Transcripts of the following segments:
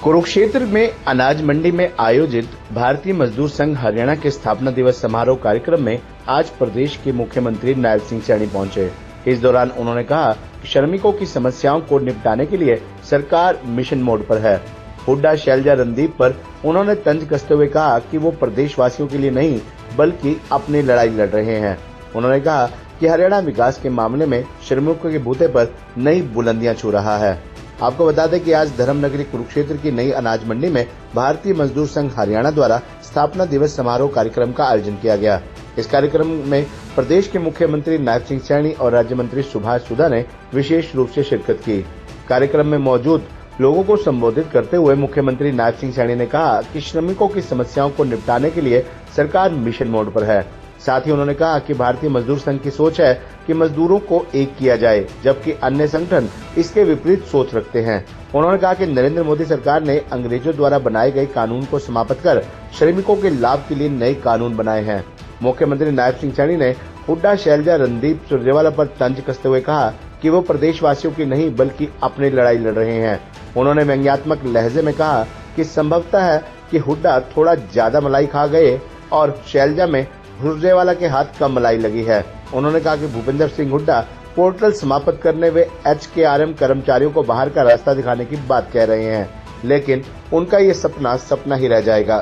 कुरुक्षेत्र में अनाज मंडी में आयोजित भारतीय मजदूर संघ हरियाणा के स्थापना दिवस समारोह कार्यक्रम में आज प्रदेश के मुख्यमंत्री नायब सिंह सैनी पहुंचे। इस दौरान उन्होंने कहा कि श्रमिकों की समस्याओं को निपटाने के लिए सरकार मिशन मोड पर है। हुड्डा शैलजा रणदीप पर उन्होंने तंज कसते हुए कहा कि वो प्रदेशवासियों के लिए नहीं बल्कि अपनी लड़ाई लड़ रहे हैं। उन्होंने कहा कि हरियाणा विकास के मामले में श्रमिकों के बूते पर नई बुलंदियां छू रहा है। आपको बता दें कि आज धर्मनगरी कुरुक्षेत्र की नई अनाज मंडी में भारतीय मजदूर संघ हरियाणा द्वारा स्थापना दिवस समारोह कार्यक्रम का आयोजन किया गया। इस कार्यक्रम में प्रदेश के मुख्यमंत्री नायब सिंह सैनी और राज्य मंत्री सुभाष सुधा ने विशेष रूप से शिरकत की। कार्यक्रम में मौजूद लोगों को संबोधित करते हुए मुख्यमंत्री नायब सिंह सैनी ने कहा कि श्रमिकों की समस्याओं को निपटाने के लिए सरकार मिशन मोड पर है। साथ ही उन्होंने कहा कि भारतीय मजदूर संघ की सोच है कि मजदूरों को एक किया जाए, जबकि अन्य संगठन इसके विपरीत सोच रखते हैं। उन्होंने कहा कि नरेंद्र मोदी सरकार ने अंग्रेजों द्वारा बनाए गए कानून को समाप्त कर श्रमिकों के लाभ के लिए नए कानून बनाए हैं। मुख्यमंत्री नायब सिंह सैनी ने हुड्डा शैलजा रणदीप सुरजेवाला पर तंज कसते हुए कहा कि वो प्रदेशवासियों की नहीं बल्कि अपनी लड़ाई लड़ रहे हैं। उन्होंने व्यंग्यात्मक लहजे में कहा कि संभवतः है कि हुड्डा थोड़ा ज्यादा मलाई खा गए और शैलजा में सुरजेवाला के हाथ कम मलाई लगी है। उन्होंने कहा कि भूपेंद्र सिंह हुड्डा पोर्टल समाप्त करने वे HKRM कर्मचारियों को बाहर का रास्ता दिखाने की बात कह रहे हैं, लेकिन उनका ये सपना ही रह जाएगा।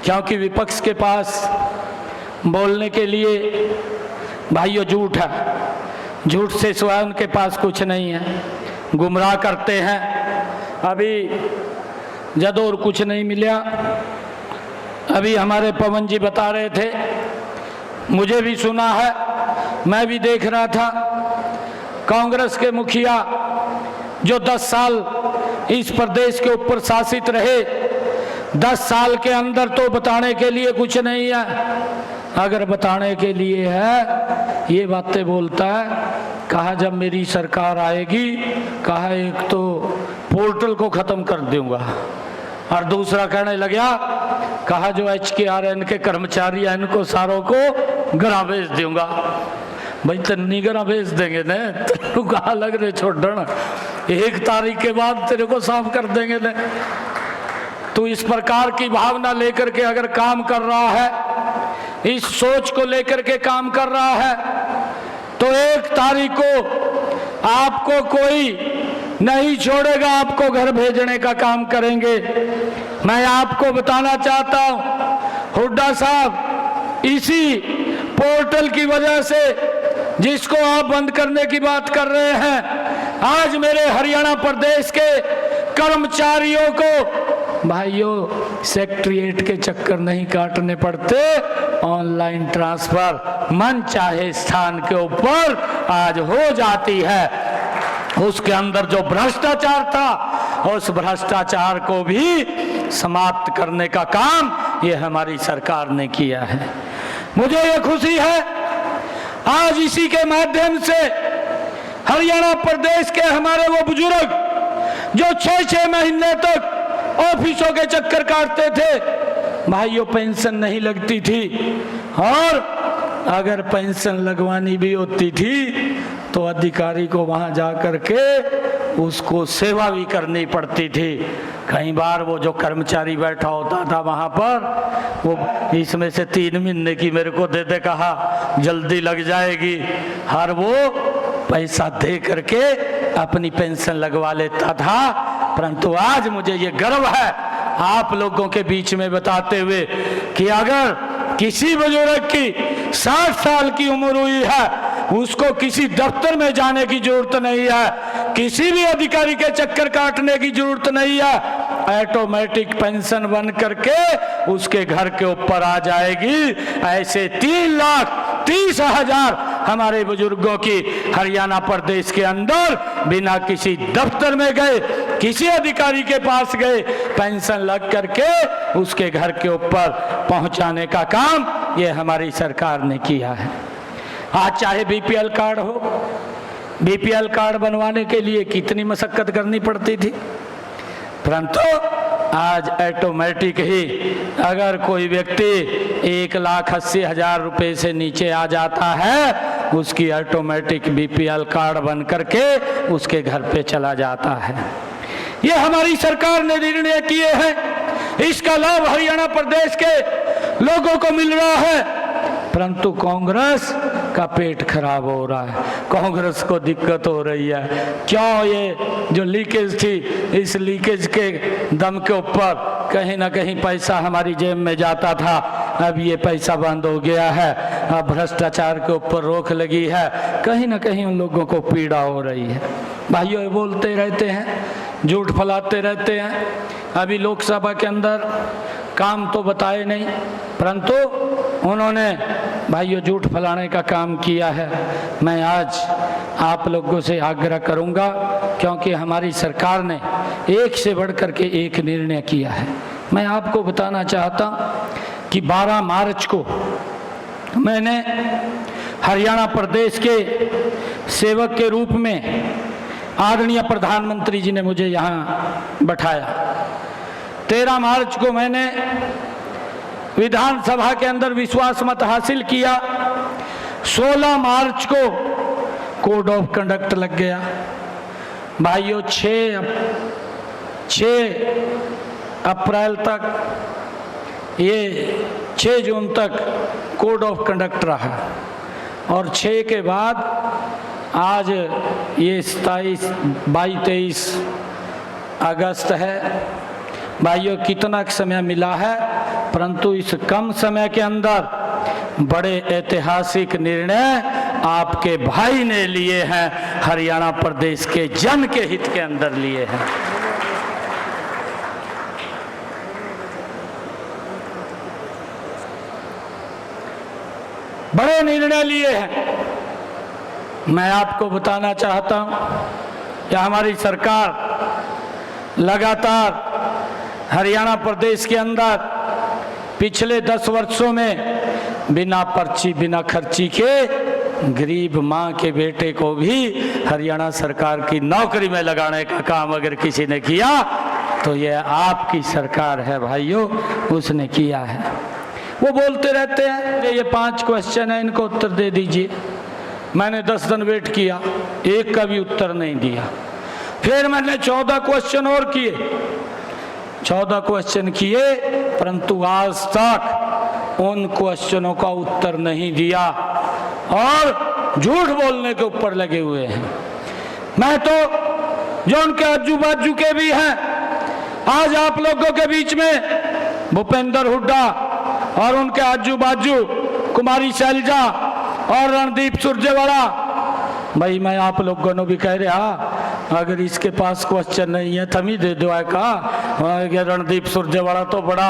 क्योंकि विपक्ष के पास बोलने के लिए भाइयों झूठ है, झूठ से सिवाय उनके पास कुछ नहीं है, गुमराह करते हैं। अभी जब और कुछ नहीं मिला, अभी हमारे पवन जी बता रहे थे, मुझे भी सुना है, मैं भी देख रहा था, कांग्रेस के मुखिया जो 10 साल इस प्रदेश के ऊपर शासित रहे, 10 साल के अंदर तो बताने के लिए कुछ नहीं है। अगर बताने के लिए है ये बातें बोलता है। कहा जब मेरी सरकार आएगी, कहा एक तो पोर्टल को खत्म कर दूंगा, और दूसरा कहने लगा, कहा जो HKRN के कर्मचारी हैं इनको सारों को घरा भेज दूंगा। भाई तन्नी घरा भेज देंगे न, तू कहा लग रहे छोड़ना, 1 तारीख के बाद तेरे को साफ कर देंगे न। तू इस प्रकार की भावना लेकर के अगर काम कर रहा है, इस सोच को लेकर के काम कर रहा है, तो 1 तारीख को आपको कोई नहीं छोड़ेगा, आपको घर भेजने का काम करेंगे। मैं आपको बताना चाहता हूं, हुड्डा साहब, इसी पोर्टल की वजह से जिसको आप बंद करने की बात कर रहे हैं, आज मेरे हरियाणा प्रदेश के कर्मचारियों को भाइयों सेक्रेटरीट के चक्कर नहीं काटने पड़ते, ऑनलाइन ट्रांसफर मन चाहे स्थान के ऊपर आज हो जाती है। उसके अंदर जो भ्रष्टाचार था, उस भ्रष्टाचार को भी समाप्त करने का काम ये हमारी सरकार ने किया है। मुझे ये खुशी है आज इसी के माध्यम से हरियाणा प्रदेश के हमारे वो बुजुर्ग जो 6-6 महीने तक ऑफिसों के चक्कर काटते थे, भाइयों पेंशन नहीं लगती थी, और अगर पेंशन लगवानी भी होती थी तो अधिकारी को वहां जाकर के उसको सेवा भी करनी पड़ती थी। कई बार वो जो कर्मचारी बैठा होता था वहां पर, वो इसमें से 3 महीने की मेरे को दे दे, कहा जल्दी लग जाएगी, हर वो पैसा दे करके अपनी पेंशन लगवा लेता था। परंतु आज मुझे ये गर्व है आप लोगों के बीच में बताते हुए कि अगर किसी बुजुर्ग की 60 साल की उम्र हुई है, उसको किसी दफ्तर में जाने की जरूरत नहीं है, किसी भी अधिकारी के चक्कर काटने की जरूरत नहीं है, ऑटोमेटिक पेंशन बन करके उसके घर के ऊपर आ जाएगी। ऐसे 3,30,000 हमारे बुजुर्गों की हरियाणा प्रदेश के अंदर बिना किसी दफ्तर में गए, किसी अधिकारी के पास गए, पेंशन लग करके उसके घर के ऊपर पहुंचाने का काम ये हमारी सरकार ने किया है। आज चाहे BPL कार्ड हो, BPL कार्ड बनवाने के लिए कितनी मशक्कत करनी पड़ती थी, परंतु आज ऑटोमेटिक ही अगर कोई व्यक्ति 1,80,000 रुपए से नीचे आ जाता है, उसकी ऑटोमेटिक BPL कार्ड बन करके उसके घर पे चला जाता है। ये हमारी सरकार ने निर्णय किए हैं, इसका लाभ हरियाणा प्रदेश के लोगों को मिल रहा है, परंतु कांग्रेस का पेट खराब हो रहा है, कांग्रेस को दिक्कत हो रही है। क्यों? ये जो लीकेज थी, इस लीकेज के दम के ऊपर कहीं ना कहीं पैसा हमारी जेब में जाता था, अब ये पैसा बंद हो गया है, अब भ्रष्टाचार के ऊपर रोक लगी है, कहीं ना कहीं उन लोगों को पीड़ा हो रही है। भाइयों, ये बोलते रहते हैं, झूठ फैलाते रहते हैं। अभी लोकसभा के अंदर काम तो बताए नहीं, परंतु उन्होंने भाइयों झूठ फैलाने का काम किया है। मैं आज आप लोगों से आग्रह करूंगा, क्योंकि हमारी सरकार ने एक से बढ़कर के एक निर्णय किया है। मैं आपको बताना चाहता हूं कि 12 मार्च को मैंने हरियाणा प्रदेश के सेवक के रूप में आदरणीय प्रधानमंत्री जी ने मुझे यहाँ बैठाया। 13 मार्च को मैंने विधानसभा के अंदर विश्वास मत हासिल किया। 16 मार्च को कोड ऑफ कंडक्ट लग गया। भाइयों, 6 अप्रैल तक, ये 6 जून तक कोड ऑफ कंडक्ट रहा, और 6 के बाद आज ये 22-23 अगस्त है। भाइयों, कितना समय मिला है, परंतु इस कम समय के अंदर बड़े ऐतिहासिक निर्णय आपके भाई ने लिए हैं, हरियाणा प्रदेश के जन के हित के अंदर लिए हैं। बड़े निर्णय लिए हैं। मैं आपको बताना चाहता हूं कि हमारी सरकार लगातार हरियाणा प्रदेश के अंदर पिछले 10 वर्षों में बिना पर्ची, बिना खर्ची के गरीब माँ के बेटे को भी हरियाणा सरकार की नौकरी में लगाने का काम अगर किसी ने किया तो ये आपकी सरकार है भाइयों, उसने किया है। वो बोलते रहते हैं ये 5 क्वेश्चन है, इनको उत्तर दे दीजिए। मैंने 10 दिन वेट किया, एक का भी उत्तर नहीं दिया। फिर मैंने 14 क्वेश्चन और किए, 14 क्वेश्चन किए, परंतु आज तक उन क्वेश्चनों का उत्तर नहीं दिया और झूठ बोलने के ऊपर लगे हुए हैं। मैं तो जो उनके आजू बाजू के भी हैं, आज आप लोगों के बीच में भूपेंद्र हुड्डा और उनके आजू बाजू कुमारी शैलजा और रणदीप सुरजेवाला, भाई मैं आप लोगों को भी कह रहा, अगर इसके पास क्वेश्चन नहीं है तभी दे दो है का। रणदीप सुरजेवाला तो बड़ा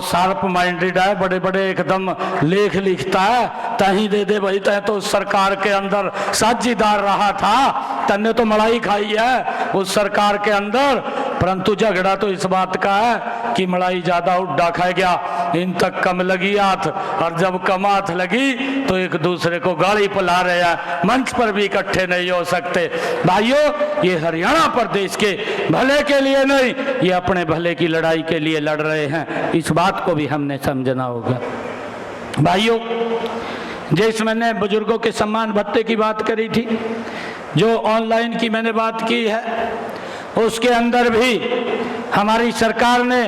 शार्प माइंडेड है, बड़े बड़े एकदम लेख लिखता है, तही दे दे भाई, तय तो सरकार के अंदर साझीदार रहा था, तन्ने तो मलाई खाई है उस सरकार के अंदर, परंतु झगड़ा तो इस बात का है कि मलाई ज्यादा हुड्डा खा गया, इन तक कम लगी हाथ, और जब कम हाथ लगी तो एक दूसरे को गाली पिला रहे हैं, मंच पर भी इकट्ठे नहीं हो सकते। भाइयों, ये हरियाणा प्रदेश के भले के लिए नहीं, ये अपने भले की लड़ाई के लिए लड़ रहे हैं, इस बात को भी हमने समझना होगा। भाइयों, जिस मैंने बुजुर्गों के सम्मान भत्ते की बात करी थी, जो ऑनलाइन की मैंने बात की है, उसके अंदर भी हमारी सरकार ने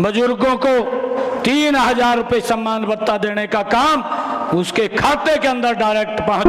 बुजुर्गों को 3000 रुपये सम्मान भत्ता देने का काम उसके खाते के अंदर डायरेक्ट पहुंच